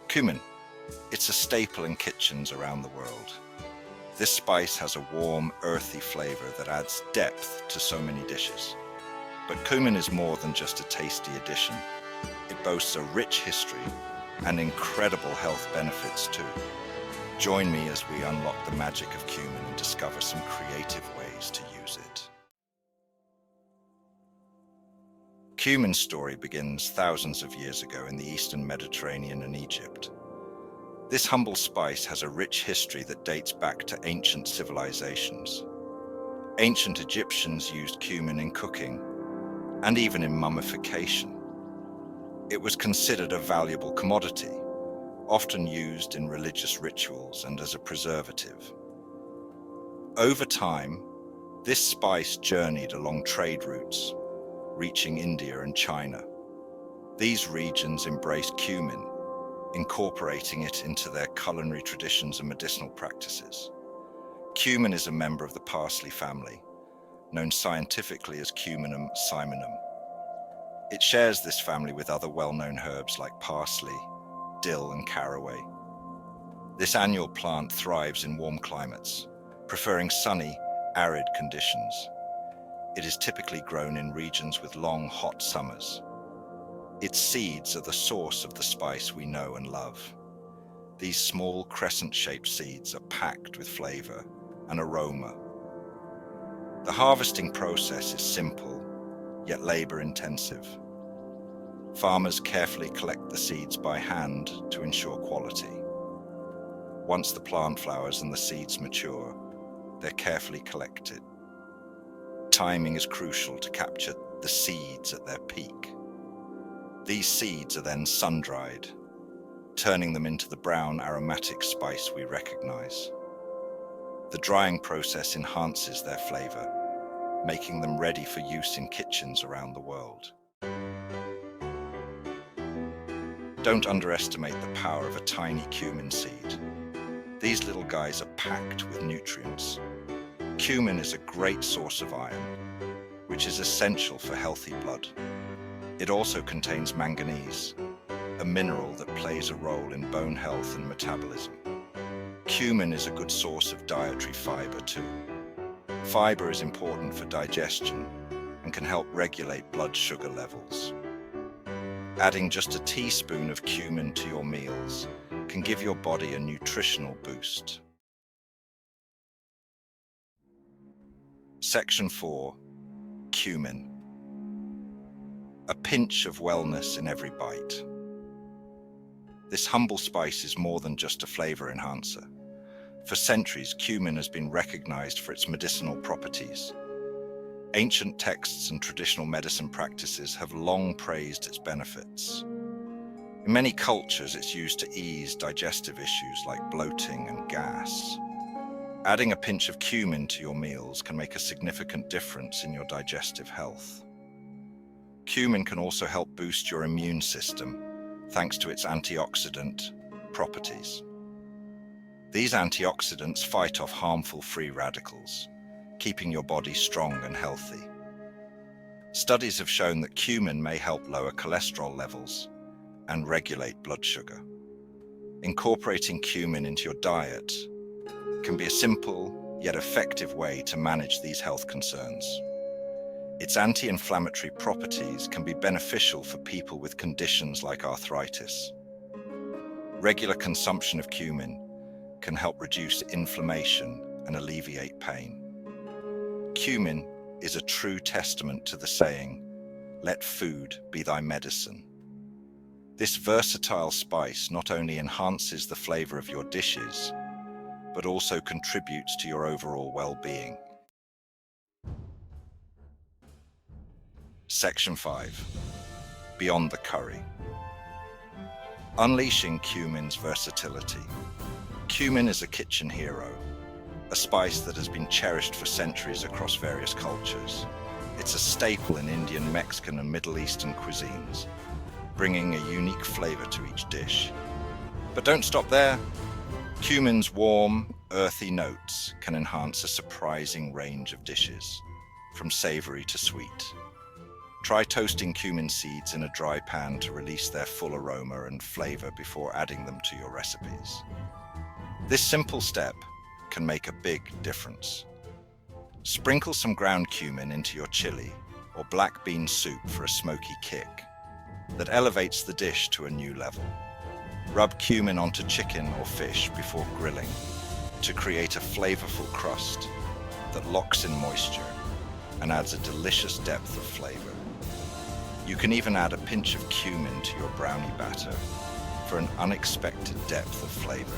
Cumin. It's a staple in kitchens around the world. This spice has a warm, earthy flavor that adds depth to so many dishes. But cumin is more than just a tasty addition. It boasts a rich history and incredible health benefits too. Join me as we unlock the magic of cumin and discover some creative ways to use it. Cumin's story begins thousands of years ago in the Eastern Mediterranean and Egypt. This humble spice has a rich history that dates back to ancient civilizations. Ancient Egyptians used cumin in cooking and even in mummification. It was considered a valuable commodity, often used in religious rituals and as a preservative. Over time, this spice journeyed along trade routes, reaching India and China. These regions embraced cumin, incorporating it into their culinary traditions and medicinal practices. Cumin is a member of the parsley family, known scientifically as Cuminum, cyminum. It shares this family with other well-known herbs like parsley, dill, and caraway. This annual plant thrives in warm climates, preferring sunny, arid conditions. It is typically grown in regions with long, hot summers. Its seeds are the source of the spice we know and love. These small crescent-shaped seeds are packed with flavor and aroma. The harvesting process is simple, yet labor-intensive. Farmers carefully collect the seeds by hand to ensure quality. Once the plant flowers and the seeds mature, they're carefully collected. Timing is crucial to capture the seeds at their peak. These seeds are then sun-dried, turning them into the brown aromatic spice we recognize. The drying process enhances their flavor, making them ready for use in kitchens around the world. Don't underestimate the power of a tiny cumin seed. These little guys are packed with nutrients. Cumin is a great source of iron, which is essential for healthy blood. It also contains manganese, a mineral that plays a role in bone health and metabolism. Cumin is a good source of dietary fiber too. Fiber is important for digestion and can help regulate blood sugar levels. Adding just a teaspoon of cumin to your meals can give your body a nutritional boost. Section 4. Cumin. A pinch of wellness in every bite. This humble spice is more than just a flavor enhancer. For centuries, cumin has been recognized for its medicinal properties. Ancient texts and traditional medicine practices have long praised its benefits. In many cultures, it's used to ease digestive issues like bloating and gas. Adding a pinch of cumin to your meals can make a significant difference in your digestive health. Cumin can also help boost your immune system, thanks to its antioxidant properties. These antioxidants fight off harmful free radicals, keeping your body strong and healthy. Studies have shown that cumin may help lower cholesterol levels and regulate blood sugar. Incorporating cumin into your diet can be a simple yet effective way to manage these health concerns. Its anti-inflammatory properties can be beneficial for people with conditions like arthritis. Regular consumption of cumin can help reduce inflammation and alleviate pain. Cumin is a true testament to the saying, "Let food be thy medicine." This versatile spice not only enhances the flavor of your dishes, but also contributes to your overall well-being. Section 5. Beyond the curry. Unleashing cumin's versatility. Cumin is a kitchen hero, a spice that has been cherished for centuries across various cultures. It's a staple in Indian, Mexican, and Middle Eastern cuisines, bringing a unique flavor to each dish. But don't stop there. Cumin's warm, earthy notes can enhance a surprising range of dishes, from savory to sweet. Try toasting cumin seeds in a dry pan to release their full aroma and flavor before adding them to your recipes. This simple step can make a big difference. Sprinkle some ground cumin into your chili or black bean soup for a smoky kick that elevates the dish to a new level. Rub cumin onto chicken or fish before grilling to create a flavorful crust that locks in moisture and adds a delicious depth of flavor. You can even add a pinch of cumin to your brownie batter for an unexpected depth of flavor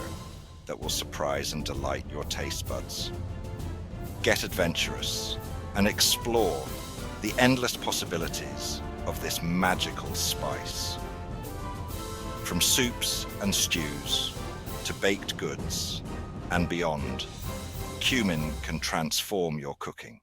that will surprise and delight your taste buds. Get adventurous and explore the endless possibilities of this magical spice. From soups and stews to baked goods and beyond, cumin can transform your cooking.